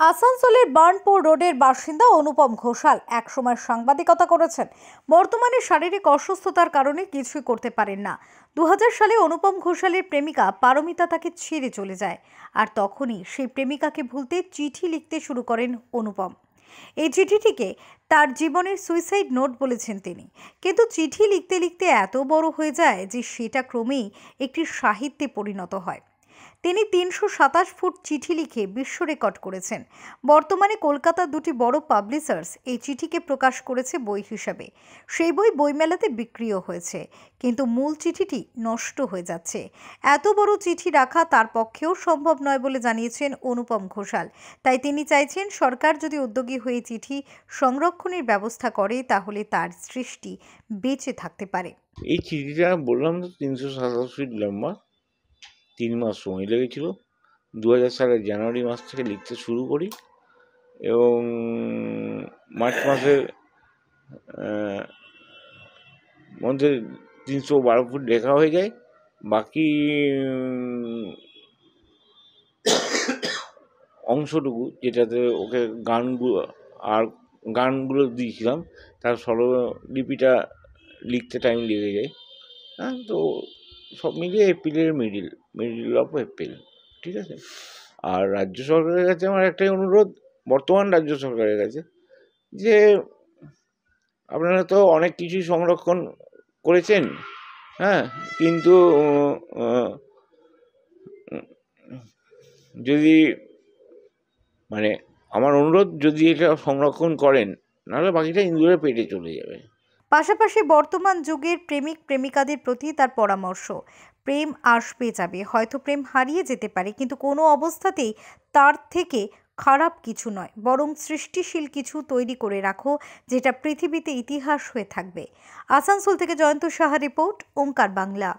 আসানসোলের বার্নপুর রোডের বাসিন্দা অনুপম ঘোষাল একসময় সাংবাদিকতা করেছেন। বর্তমানে শারীরিক অসুস্থতার কারণে কিছুই করতে পারেন না। 2000 সালে অনুপম ঘোষালের প্রেমিকা পারমিতা তাকে ছেড়ে চলে যায়, আর তখনই সেই প্রেমিকাকে ভুলতে চিঠি লিখতে শুরু করেন অনুপম। এই চিঠিটিকে তার জীবনের সুইসাইড নোট বলেছেন তিনি। কিন্তু চিঠি লিখতে লিখতে এত বড় হয়ে যায় যে সেটা ক্রমেই একটি সাহিত্যে পরিণত হয়। তিনি 327 ফুট চিঠি লিখে বিশ্ব রেকর্ড করেছেন। বর্তমানে কলকাতার দুটি বড় পাবলিশার্স এই চিঠিকে প্রকাশ করেছে বই হিসাবে। সেই বই বইমেলাতে বিক্রিও হয়েছে, কিন্তু মূল চিঠিটি নষ্ট হয়ে যাচ্ছে। এত বড় চিঠি রাখা তার পক্ষেও সম্ভব নয় বলে জানিয়েছেন অনুপম ঘোষাল। তাই তিনি চাইছেন সরকার যদি উদ্যোগী হয়ে চিঠি সংরক্ষণের ব্যবস্থা করে তাহলে তার সৃষ্টি বেঁচে থাকতে পারে। এই চিঠিটা বললাম তো 327 ফিট লম্বা। 3 মাস সময় লেগেছিল। 2000 সালের জানুয়ারি মাস থেকে লিখতে শুরু করি এবং মার্চ মাসের মধ্যে 312 ফুট লেখা হয়ে যায়। বাকি অংশটুকু যেটাতে ওকে গানগুলো দিয়েছিলাম তার স্বরলিপিটা লিখতে টাইম লেগে যায়। হ্যাঁ, তো সব মিলিয়ে এপ্রিলের মিডিল অফ এপ্রিল, ঠিক আছে। আর রাজ্য সরকারের কাছে আমার একটাই অনুরোধ, বর্তমান রাজ্য সরকারের কাছে, যে আপনারা তো অনেক কিছুই সংরক্ষণ করেছেন, হ্যাঁ, কিন্তু যদি আমার অনুরোধ, যদি এটা সংরক্ষণ করেন, নাহলে বাকিটা ইঁদুরের পেটে চলে যাবে। পাশাপাশি বর্তমান যুগের প্রেমিক প্রেমিকাদের প্রতি তার পরামর্শ, প্রেম আসবে যাবে, হয়তো প্রেম হারিয়ে যেতে পারে, কিন্তু কোনো অবস্থাতেই তার থেকে খারাপ কিছু নয়, বরং সৃষ্টিশীল কিছু তৈরি করে রাখো যেটা পৃথিবীতে ইতিহাস হয়ে থাকবে। আসানসোল থেকে জয়ন্ত সাহা রিপোর্ট, ওঙ্কার বাংলা।